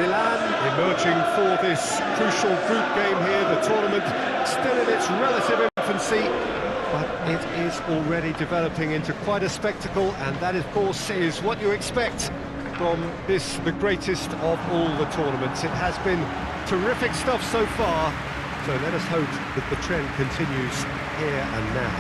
Milan emerging for this crucial group game here. The tournament still in its relative infancy, but it is already developing into quite a spectacle, and that, of course, is what you expect from this, the greatest of all the tournaments. It has been terrific stuff so far, so let us hope that the trend continues here and now.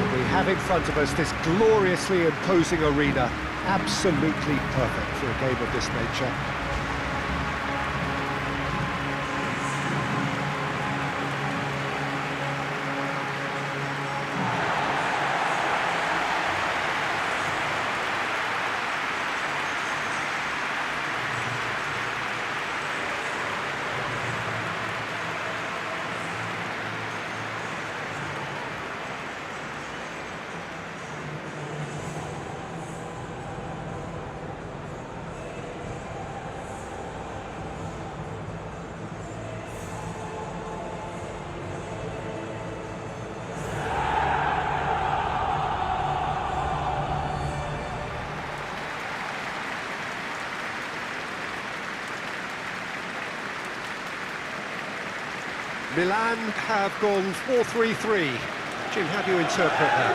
And we have in front of us this gloriously imposing arena, absolutely perfect for a game of this nature. Milan have gone 4-3-3. Jim, how do you interpret that?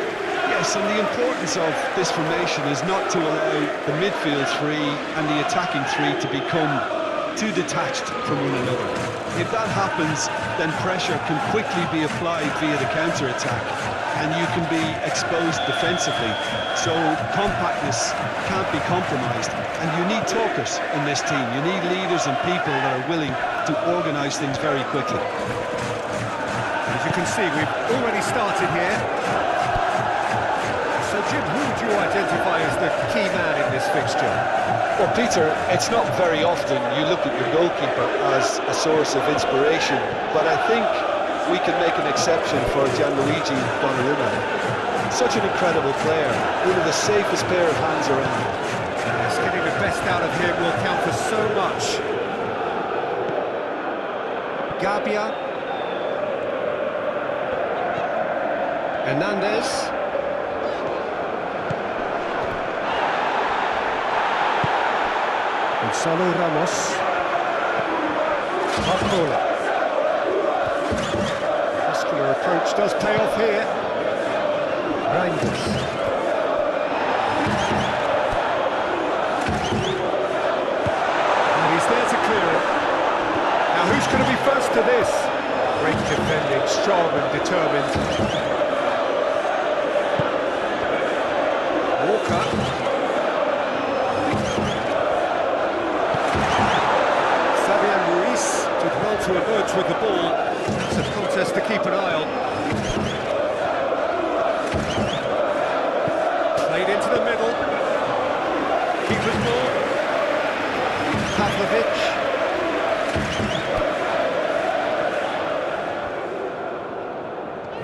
Yes, and the importance of this formation is not to allow the midfield three and the attacking three to become too detached from one another. If that happens, then pressure can quickly be applied via the counter-attack, and you can be exposed defensively. So compactness can't be compromised, and you need talkers in this team. You need leaders and people that are willing to organise things very quickly. As you can see, we've already started here. So Jim, who would you identify as the key man in this fixture? Well, Peter, it's not very often you look at your goalkeeper as a source of inspiration, but I think we can make an exception for Gianluigi Donnarumma. Such an incredible player, one of the safest pair of hands around. Yes, getting the best out of him will count for so much. Gabbia. Hernandez. Gonzalo Ramos. Marcola. Muscular approach does pay off here. Reinders. And he's there to clear it. Now who's going to be first to this? Great defending, strong and determined. Walker. Fabian Ruiz did well to emerge with the ball. That's a contest to keep an eye on. Played into the middle. Keeper's ball. Pavlovic.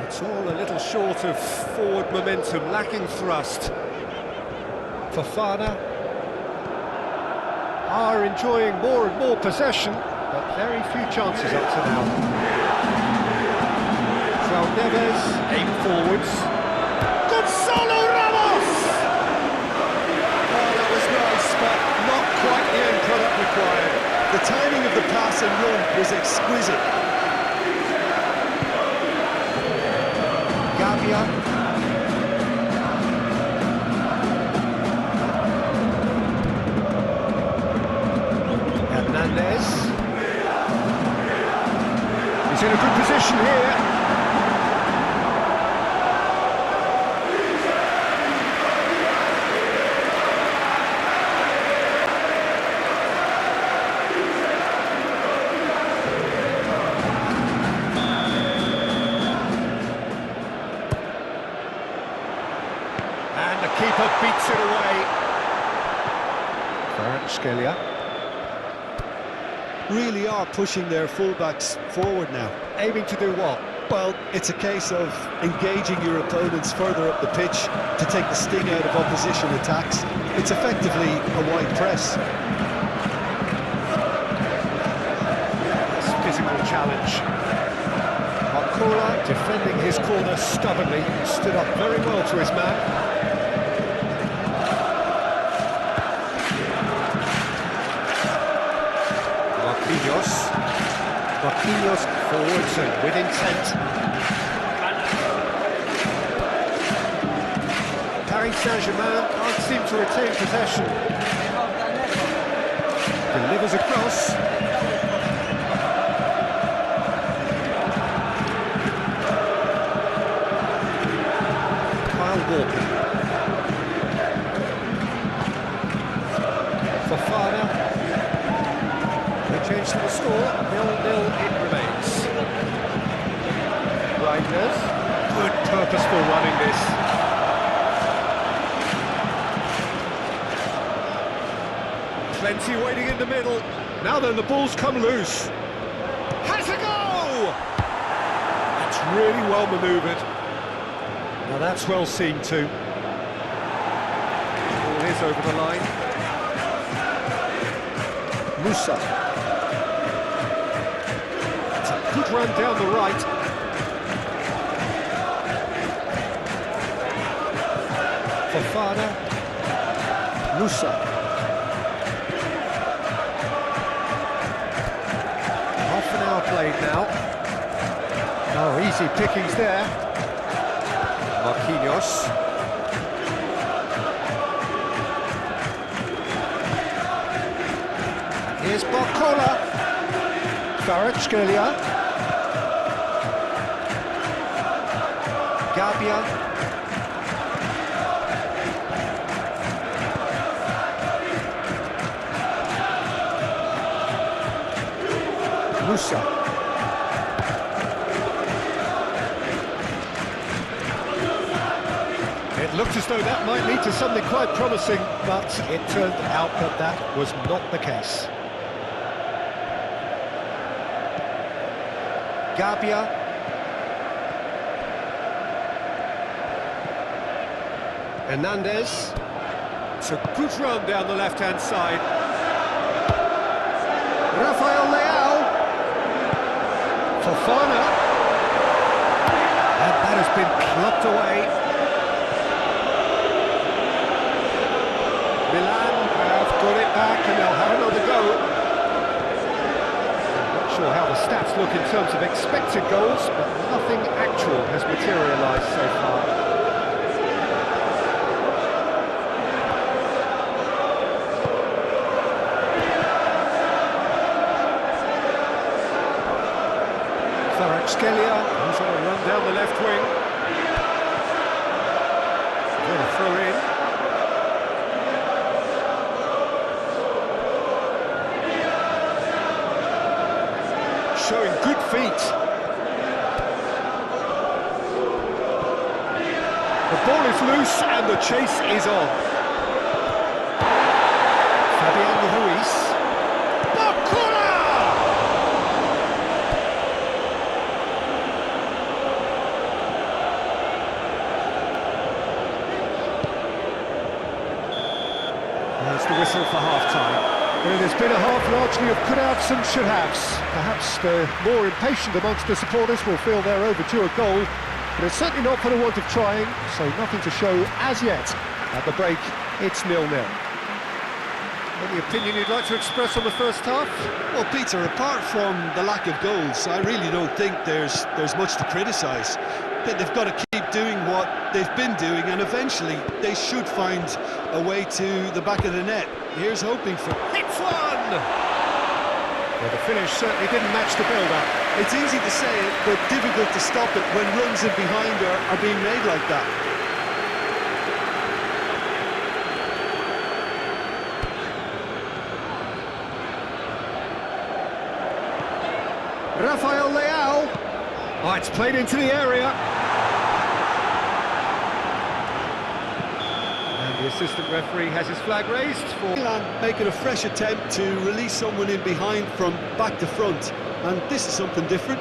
It's all a little short of forward momentum, lacking thrust. Fofana are enjoying more and more possession, but very few chances up to now. João Neves, aim forwards. Gonzalo Ramos! Oh, that was nice, but not quite the end product required. The timing of the pass and run was exquisite. Gabbia. Hernandez. He's in a good position here. And the keeper beats it away. Kvaratskhelia. Really are pushing their fullbacks forward now. Aiming to do what? Well, it's a case of engaging your opponents further up the pitch to take the sting out of opposition attacks. It's effectively a wide press. That's a physical challenge. Marcola defending his corner stubbornly, stood up very well to his man. Marquinhos forwards and with intent. Paris Saint-Germain can't seem to retain possession. Delivers across. Kyle Walker. Fofana. They change to the score. 0-0 it remains. Reinders. Good purposeful running this. Plenty waiting in the middle. Now then, the ball's come loose. Has a go! That's really well manoeuvred. Now that's well seen too. Ball is over the line. Musa. It's a good run down the right. Fofana. Musa. Half an hour played now. Oh, easy pickings there. Marquinhos. Here's Barcola. Kvaratskhelia. Gabia. Musa. It looked as though that might lead to something quite promising, but it turned out that that was not the case. Gabia. Hernandez. It's a good run down the left-hand side. Rafael Leao. Fofana. And that has been plucked away. Milan have got it back and they'll have another go. I'm not sure how the stats look in terms of expected goals, but nothing actual has materialised so far. Kvaratskhelia, who's on a run down the left wing. What a throw in. Showing good feet. The ball is loose and the chase is on. Fabian Ruiz. Barcola! There's the whistle for half-time. Well, it has been a half largely of could-haves and should-haves. Perhaps the more impatient amongst the supporters will feel they're overdue a goal, but it's certainly not for the want of trying, so nothing to show as yet. At the break, it's 0-0. Any opinion you'd like to express on the first half? Well, Peter, apart from the lack of goals, I really don't think there's much to criticise. They've got to keep doing what they've been doing, and eventually they should find a way to the back of the net. Here's hoping for... Hits one! Well, the finish certainly didn't match the build-up. It's easy to say it, but difficult to stop it when runs in behind are being made like that. Rafael Leao. Oh, it's played into the area. And the assistant referee has his flag raised for... Milan making a fresh attempt to release someone in behind from back to front, and this is something different.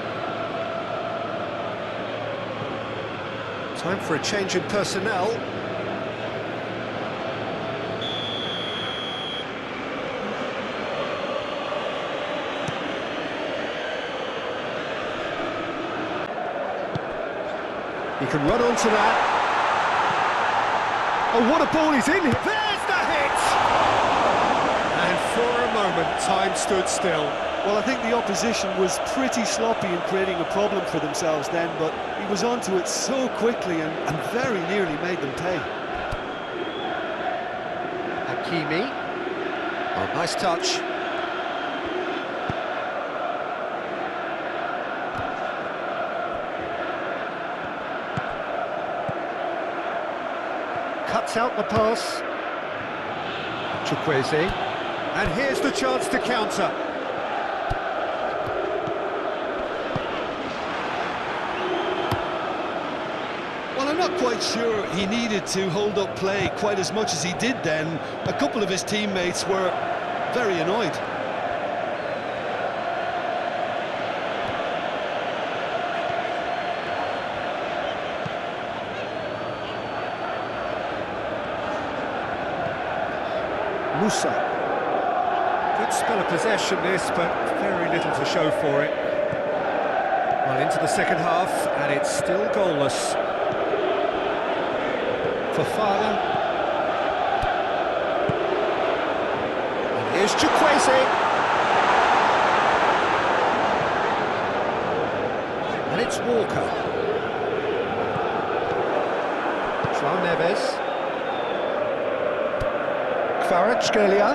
Time for a change in personnel. He can run onto that. Oh, what a ball he's in! There's the hit! And For a moment, time stood still. Well, I think the opposition was pretty sloppy in creating a problem for themselves then, but he was onto it so quickly and very nearly made them pay. Hakimi. Oh, nice touch. Cuts out the pass. Chukwueze. And here's the chance to counter. Well, I'm not quite sure he needed to hold up play quite as much as he did then. A couple of his teammates were very annoyed. Musa. Good spell of possession this, but very little to show for it. Well, into the second half, and it's still goalless. Fofana. And here's Chukwueze. And it's Walker. João Neves. Kvaratskhelia,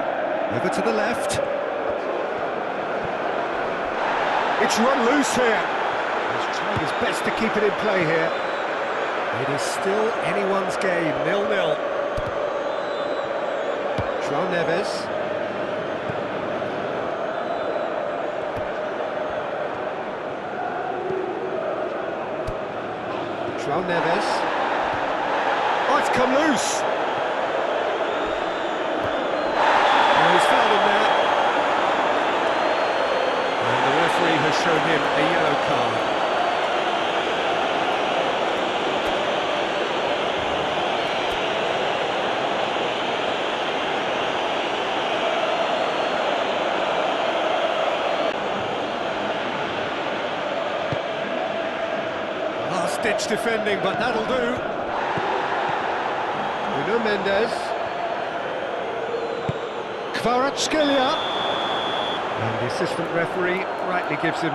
over to the left. It's run loose here. He's trying his best to keep it in play here. It is still anyone's game, 0-0. João Neves. João Neves. Oh, it's come loose. He's fouled him there. And the referee has shown him a yellow card. Last-ditch defending, but that'll do. Nuno Mendes. Kvaratskhelia. And the assistant referee rightly gives him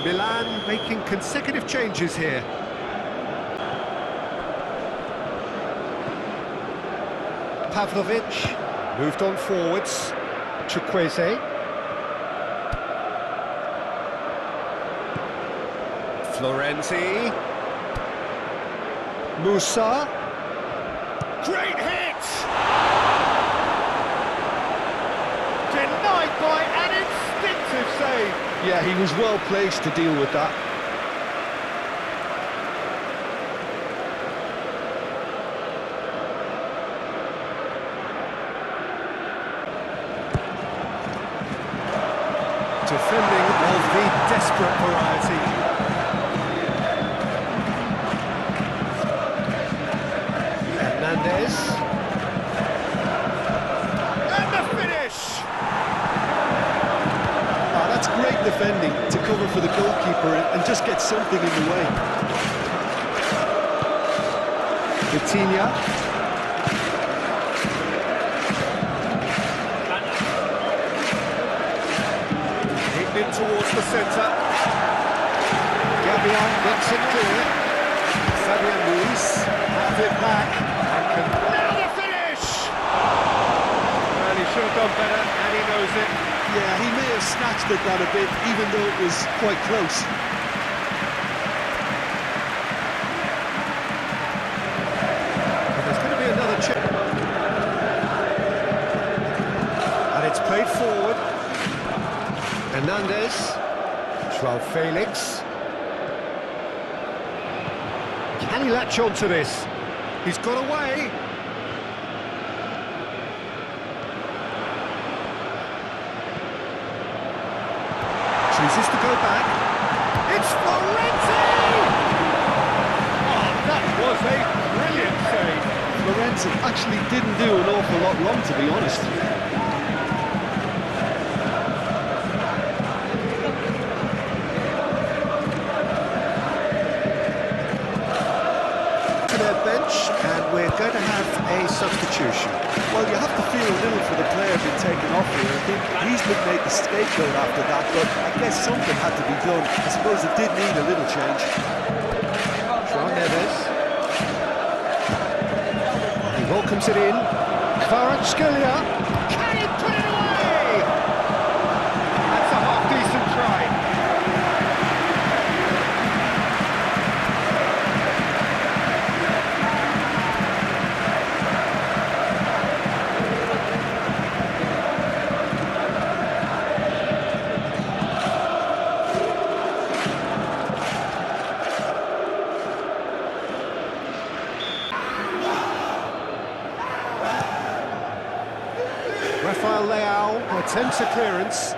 Milan making consecutive changes here. Pavlovic moved on forwards. Chukwueze. Florenzi. Musa. Great hit! Denied by an instinctive save. Yeah, he was well placed to deal with that. Defending of the desperate variety. Hernandez. And the finish! Ah, that's great defending to cover for the goalkeeper and just get something in the way. Vitinha. In towards the centre. Gabion makes it clear. Fabian Ruiz has it back. And can... Now the finish! Well, he should have done better, and he knows it. Yeah, he may have snatched at that a bit, even though it was quite close. But there's going to be another check. And it's played forward. Hernandez, João Felix. Can he latch on to this? He's got away. Chooses to go back. It's Florenzi! Oh, that was a brilliant save. Lorenzo actually didn't do an awful lot wrong, to be honest. touch, and we're going to have a substitution. Well, you have to feel a little for the player being taken off here. I think he's been made the scapegoat after that, but I guess something had to be done. I suppose it did need a little change. João Neves. He welcomes it in. Kvaratskhelia. Can he put it away? That's a half-decent try. Rafael Leao attempts a clearance.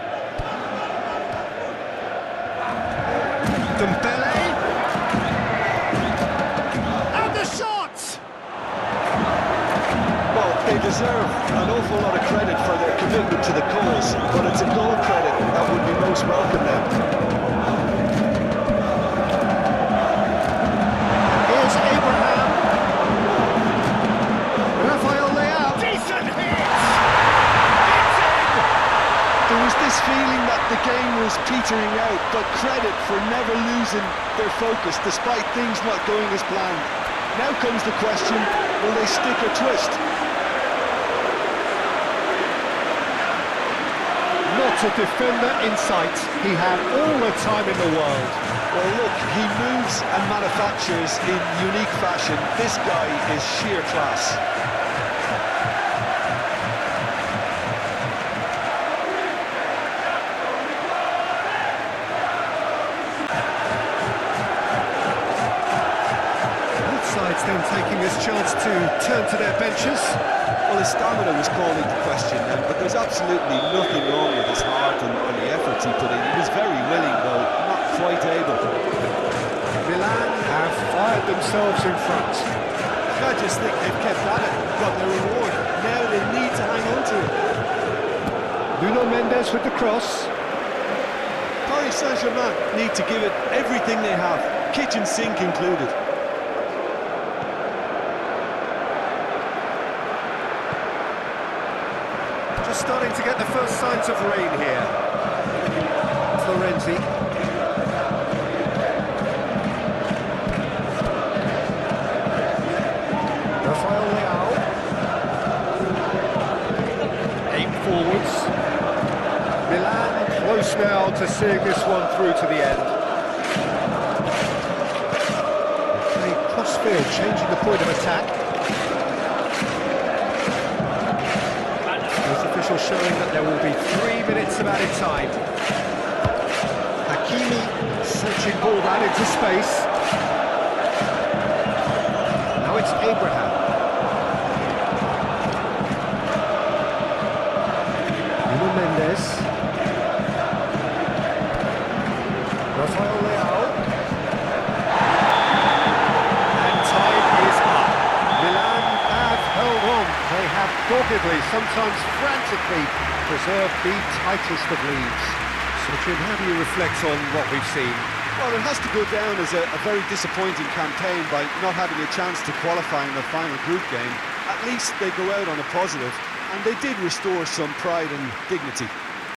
Dembele. And the shot! Well, they deserve an awful lot of credit for their commitment to the cause, but it's a goal credit that would be most welcome then. Here's Abraham. Rafael Leao. Decent hit! There was this feeling that the game was petering out, but credit for never losing their focus despite things not going as planned. Now comes the question, will they stick or twist? Not a defender in sight. He had all the time in the world. Well, look, he moves and manufactures in unique fashion. This guy is sheer class. Sides then taking this chance to turn to their benches. Well, his stamina was called into question then, but there's absolutely nothing wrong with his heart and the efforts he put in. He was very willing, though, not quite able. Milan have fired themselves in front. I just think they've kept at it, got their reward. Now they need to hang on to it. Nuno Mendes with the cross. Paris Saint-Germain need to give it everything they have, kitchen sink included. Just starting to get the first signs of rain here. Florenzi. Rafael Leao. Aim forwards. Milan close now to seeing this one through to the end. A crossfield changing the point of attack. Showing that there will be 3 minutes of added time. Hakimi searching ball down into space. Now it's Abraham. Nuno Mendes. Rafael Leao. And time is up. Milan have held on. They have doggedly, sometimes frantically, preserved the tightest of leads. So, Jim, how do you reflect on what we've seen? Well, it has to go down as a very disappointing campaign by not having a chance to qualify in the final group game. At least they go out on a positive, and they did restore some pride and dignity.